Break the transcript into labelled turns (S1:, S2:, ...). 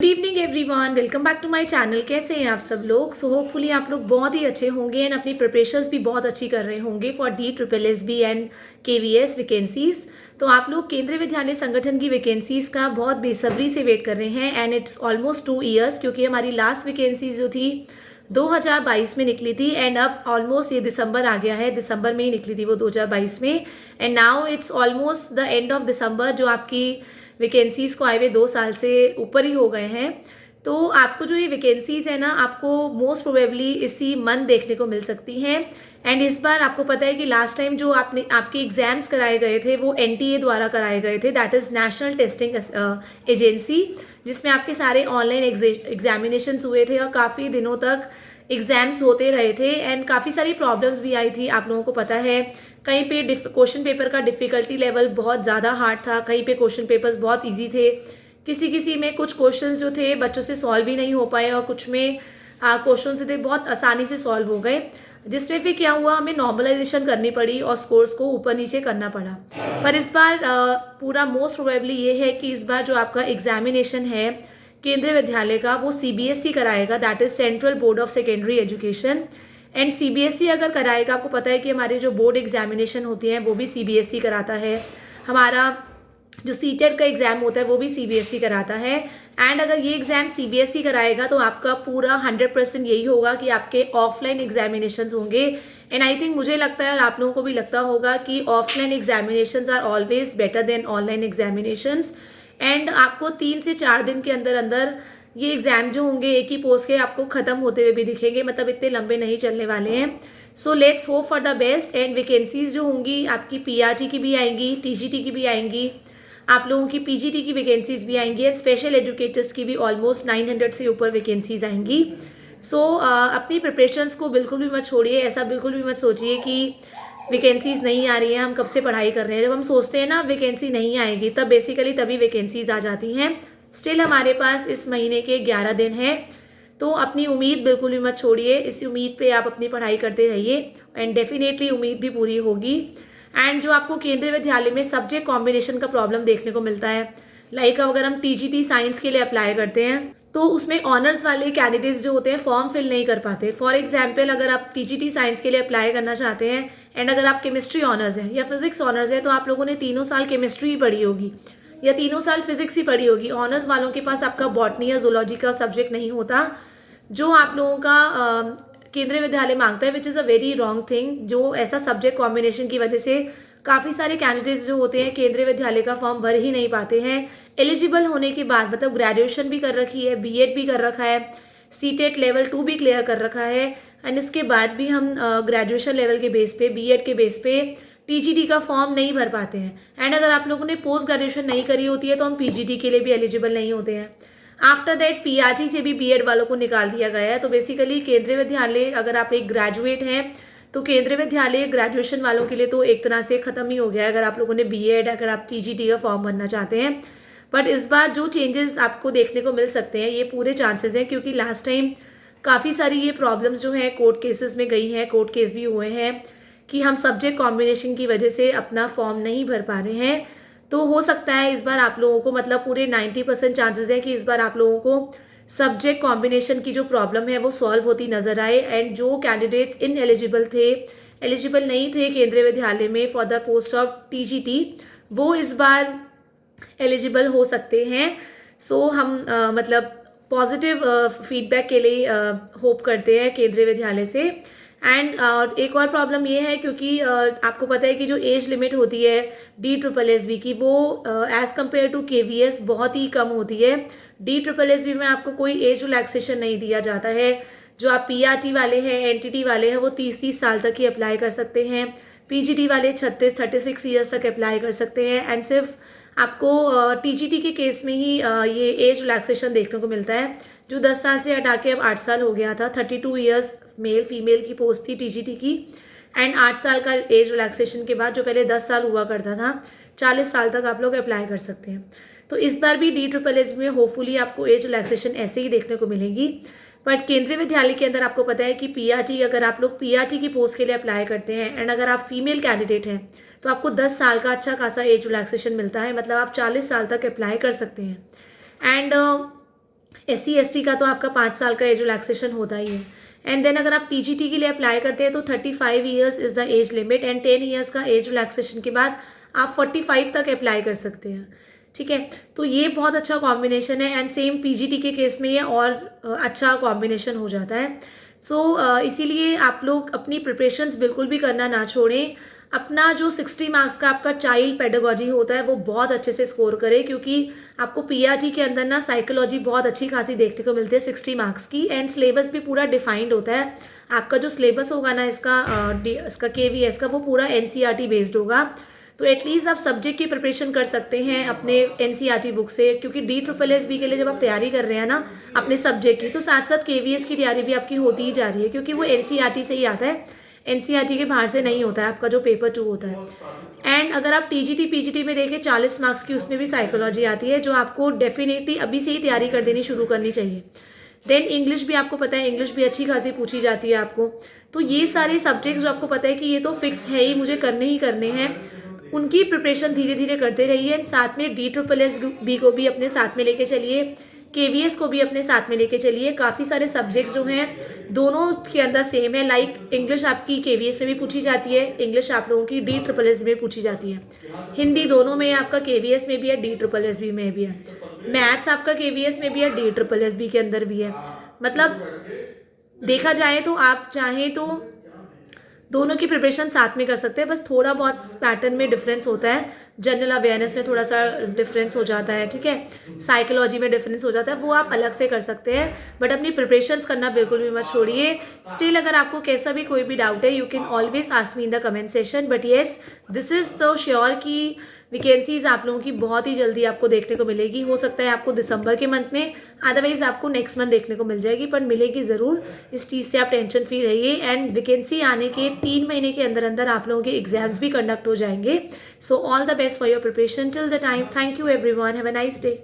S1: Good evening everyone, welcome back to my channel. कैसे हैं आप सब लोग? होपफुली आप लोग बहुत ही अच्छे होंगे एंड अपनी प्रिपरेशंस भी बहुत अच्छी कर रहे होंगे for DSSB and KVS vacancies. तो आप लोग केंद्रीय विद्यालय संगठन की वैकेंसीज का बहुत बेसब्री से वेट कर रहे हैं एंड इट्स ऑलमोस्ट 2 ईयर्स, क्योंकि हमारी लास्ट वैकेंसीज जो थी 2022 में निकली थी एंड अब ऑलमोस्ट ये दिसंबर आ गया है। दिसंबर में ही निकली थी वो 2022 में and now it's almost the end of December, जो आपकी वैकेंसीज़ को आए हुए 2 साल से ऊपर ही हो गए हैं। तो आपको जो ये वैकेंसीज़ है ना, आपको मोस्ट प्रोबेबली इसी मंथ देखने को मिल सकती हैं। एंड इस बार आपको पता है कि लास्ट टाइम जो आपके एग्ज़ाम्स कराए गए थे वो NTA द्वारा कराए गए थे, that is national testing agency, जिसमें आपके सारे ऑनलाइन एग्जामिनेशंस हुए थे और काफ़ी दिनों तक एग्ज़ाम्स होते रहे थे एंड काफ़ी सारी प्रॉब्लम्स भी आई थी। आप लोगों को पता है कहीं पे क्वेश्चन पेपर का डिफ़िकल्टी लेवल बहुत ज़्यादा हार्ड था, कहीं पे क्वेश्चन पेपर्स बहुत इजी थे, किसी किसी में कुछ क्वेश्चंस जो थे बच्चों से सॉल्व ही नहीं हो पाए और कुछ में क्वेश्चन थे बहुत आसानी से सॉल्व हो गए, जिसमें फिर क्या हुआ, हमें नॉर्मलाइजेशन करनी पड़ी और स्कोर्स को ऊपर नीचे करना पड़ा। पर इस बार पूरा मोस्ट प्रोबेबली ये है कि इस बार जो आपका एग्जामिनेशन है केंद्रीय विद्यालय का वो CBSE कराएगा, that is central board of secondary education. And CBSE अगर कराएगा, आपको पता है कि हमारे जो बोर्ड एग्जामिनेशन होती हैं वो भी CBSE कराता है, हमारा जो सीटेट का एग्ज़ाम होता है वो भी CBSE कराता है। एंड अगर ये एग्ज़ाम CBSE कराएगा तो आपका पूरा 100% यही होगा कि आपके ऑफलाइन एग्जामिनेशंस होंगे। एंड आई थिंक मुझे लगता है और आप लोगों को भी लगता होगा कि offline examinations are always better than online examinations. And आपको 3 से 4 दिन के अंदर अंदर ये एग्ज़ाम जो होंगे एक ही पोस्ट के आपको ख़त्म होते हुए भी दिखेंगे, मतलब इतने लंबे नहीं चलने वाले हैं। So let's hope for the best. And vacancies जो होंगी आपकी PRT की भी आएंगी, TGT की भी आएंगी, आप लोगों की PGT की वैकेंसीज़ भी आएंगी एंड स्पेशल एजुकेटर्स की भी ऑलमोस्ट 900 से ऊपर वैकेंसीज़ आएंगी। सो अपनी प्रिपरेशंस को बिल्कुल भी मत छोड़िए, ऐसा बिल्कुल भी मत सोचिए कि वैकेंसीज़ नहीं आ रही हैं, हम कब से पढ़ाई कर रहे हैं। जब हम सोचते हैं ना वैकेंसी नहीं आएगी, तब बेसिकली तभी वैकेंसीज़ आ जाती हैं। स्टिल हमारे पास इस महीने के 11 दिन हैं, तो अपनी उम्मीद बिल्कुल भी मत छोड़िए। इस उम्मीद पे आप अपनी पढ़ाई करते रहिए एंड डेफिनेटली उम्मीद भी पूरी होगी। एंड जो आपको केंद्रीय विद्यालय में सब्जेक्ट कॉम्बिनेशन का प्रॉब्लम देखने को मिलता है, लाइक अगर हम TGT साइंस के लिए अप्लाई करते हैं तो उसमें ऑनर्स वाले कैंडिडेट्स जो होते हैं फॉर्म फिल नहीं कर पाते। फॉर एग्जाम्पल, अगर आप TGT साइंस के लिए अप्लाई करना चाहते हैं एंड अगर आप केमिस्ट्री ऑनर्स हैं या फिजिक्स ऑनर्स हैं, तो आप लोगों ने 3 साल केमिस्ट्री ही पढ़ी होगी या 3 साल फिजिक्स ही पढ़ी होगी। ऑनर्स वालों के पास आपका बॉटनी या जूलॉजी का सब्जेक्ट नहीं होता, जो आप लोगों का केंद्रीय विद्यालय मांगता है, which is a very wrong thing. जो ऐसा सब्जेक्ट कॉम्बिनेशन की वजह से काफ़ी सारे कैंडिडेट्स जो होते हैं केंद्रीय विद्यालय का फॉर्म भर ही नहीं पाते हैं एलिजिबल होने के बाद, मतलब ग्रेजुएशन भी कर रखी है, B.Ed भी कर रखा है, CTET लेवल 2 भी क्लियर कर रखा है एंड इसके बाद भी हम ग्रेजुएशन लेवल के बेस पे, B.Ed के बेस पे TGT का फॉर्म नहीं भर पाते हैं। एंड अगर आप लोगों ने पोस्ट ग्रेजुएशन नहीं करी होती है तो हम PGT के लिए भी एलिजिबल नहीं होते हैं। आफ्टर दैट PRT से भी B.Ed वालों को निकाल दिया गया है। तो बेसिकली केंद्रीय विद्यालय, अगर आप एक ग्रेजुएट हैं तो केंद्रीय विद्यालय ग्रेजुएशन वालों के लिए तो एक तरह से ख़त्म ही हो गया है, अगर आप लोगों ने B.Ed, अगर आप TGT का फॉर्म भरना चाहते हैं। बट इस बार जो चेंजेस आपको देखने को मिल सकते हैं, ये पूरे चांसेस हैं, क्योंकि लास्ट टाइम काफ़ी सारी ये प्रॉब्लम्स जो हैं कोर्ट केसेस में गई हैं, कोर्ट केस भी हुए हैं कि हम सब्जेक्ट कॉम्बिनेशन की वजह से अपना फॉर्म नहीं भर पा रहे हैं। तो हो सकता है इस बार आप लोगों को, मतलब पूरे 90% चांसेस हैं कि इस बार आप लोगों को सब्जेक्ट कॉम्बिनेशन की जो प्रॉब्लम है वो सॉल्व होती नज़र आए। एंड जो कैंडिडेट्स एलिजिबल नहीं थे केंद्रीय विद्यालय में for the post of TGT, वो इस बार एलिजिबल हो सकते हैं। सो हम मतलब पॉजिटिव फीडबैक के लिए होप करते हैं केंद्रीय विद्यालय से। एंड एक और प्रॉब्लम ये है, क्योंकि आपको पता है कि जो एज लिमिट होती है DSSB की, वो एज़ कम्पेयर टू KVS बहुत ही कम होती है। DSSB में आपको कोई एज रिलैक्सेशन नहीं दिया जाता है। जो आप PRT वाले हैं, NTT वाले हैं, वो 30 साल तक ही अप्लाई कर सकते हैं। PGT वाले 36 ईयर्स तक अप्लाई कर सकते हैं। एंड सिर्फ आपको TGT के केस में ही ये एज रिलैक्सेशन देखने को मिलता है, जो 10 साल से हटा के अब 8 साल हो गया था। 32 ईयर्स मेल फीमेल की पोस्ट थी TGT की एंड 8 साल का एज रिलैक्सेशन के बाद, जो पहले 10 साल हुआ करता था, 40 साल तक आप लोग अप्लाई कर सकते हैं। तो इस बार भी DSSB में होपफुली आपको एज रिलैक्सेशन ऐसे ही देखने को मिलेगी। बट केंद्रीय विद्यालय के अंदर आपको पता है कि PRT, अगर आप लोग PRT की पोस्ट के लिए अप्लाई करते हैं एंड अगर आप फीमेल कैंडिडेट हैं तो आपको 10 साल का अच्छा खासा एज रिलैक्सेशन मिलता है, मतलब आप 40 साल तक अप्लाई कर सकते हैं। एंड SC ST का तो आपका 5 साल का एज रिलैक्सेशन होता ही है। एंड देन अगर आप TGT के लिए अप्लाई करते हैं तो 35 years is the age limit, and 10 years का एज रिलैक्सेशन के बाद आप 45 तक अप्लाई कर सकते हैं। ठीक है, तो ये बहुत अच्छा कॉम्बिनेशन है, एंड सेम PGT के केस में ये और अच्छा कॉम्बिनेशन हो जाता है। सो इसीलिए आप लोग अपनी प्रिपरेशंस बिल्कुल भी करना ना छोड़ें। अपना जो 60 मार्क्स का आपका चाइल्ड पेडागोजी होता है वो बहुत अच्छे से स्कोर करें, क्योंकि आपको PRT के अंदर ना साइकोलॉजी बहुत अच्छी खासी देखने को मिलती है 60 मार्क्स की, एंड सिलेबस भी पूरा डिफाइंड होता है। आपका जो सिलेबस होगा ना इसका KVS का, वो पूरा NCERT बेस्ड होगा। तो एटलीस्ट आप सब्जेक्ट की प्रिपरेशन कर सकते हैं अपने NCERT बुक से, क्योंकि DSSSB के लिए जब आप तैयारी कर रहे हैं ना अपने सब्जेक्ट की, तो साथ साथ KVS की तैयारी भी आपकी होती ही जा रही है, क्योंकि वो NCERT से ही आता है, NCERT के बाहर से नहीं होता है आपका जो पेपर 2 होता है। एंड अगर आप TGT PGT में देखें 40 मार्क्स की, उसमें भी साइकोलॉजी आती है, जो आपको डेफिनेटली अभी से ही तैयारी कर देनी शुरू करनी चाहिए। देन इंग्लिश भी आपको पता है, इंग्लिश भी अच्छी खासी पूछी जाती है आपको। तो ये सारे सब्जेक्ट्स जो आपको पता है कि ये तो फिक्स है ही, मुझे करने ही करने हैं, उनकी प्रिपरेशन धीरे धीरे करते रहिए। साथ में DSSSB को भी अपने साथ में लेके चलिए, KVS को भी अपने साथ में लेके चलिए। काफ़ी सारे सब्जेक्ट्स जो हैं दोनों के अंदर सेम है, लाइक इंग्लिश आपकी KVS में भी पूछी जाती है, इंग्लिश आप लोगों की DSSSB में पूछी जाती है, हिंदी दोनों में आपका KVS में भी है, DSSSB में भी है, मैथ्स आपका KVS में भी है, DSSSB के अंदर भी है। मतलब देखा जाए तो आप चाहें तो दोनों की प्रिपरेशन साथ में कर सकते हैं, बस थोड़ा बहुत पैटर्न में डिफरेंस होता है, जनरल अवेयरनेस में थोड़ा सा डिफरेंस हो जाता है, ठीक है, साइकोलॉजी में डिफरेंस हो जाता है, वो आप अलग से कर सकते हैं, बट अपनी प्रिपरेशंस करना बिल्कुल भी मत छोड़िए। स्टिल अगर आपको कैसा भी कोई भी डाउट है, you can always ask me in the comment session, but yes this is तो श्योर कि वैकेंसीज आप लोगों की बहुत ही जल्दी आपको देखने को मिलेगी। हो सकता है आपको दिसंबर के मंथ में, अदरवाइज आपको नेक्स्ट मंथ देखने को मिल जाएगी, पर मिलेगी ज़रूर, इस चीज़ से आप टेंशन फ्री रहिए। एंड वैकेंसी आने के 3 महीने के अंदर अंदर आप लोगों के एग्जाम्स भी कंडक्ट हो जाएंगे। So all the best for your preparation till the time. Thank you everyone, have a nice day.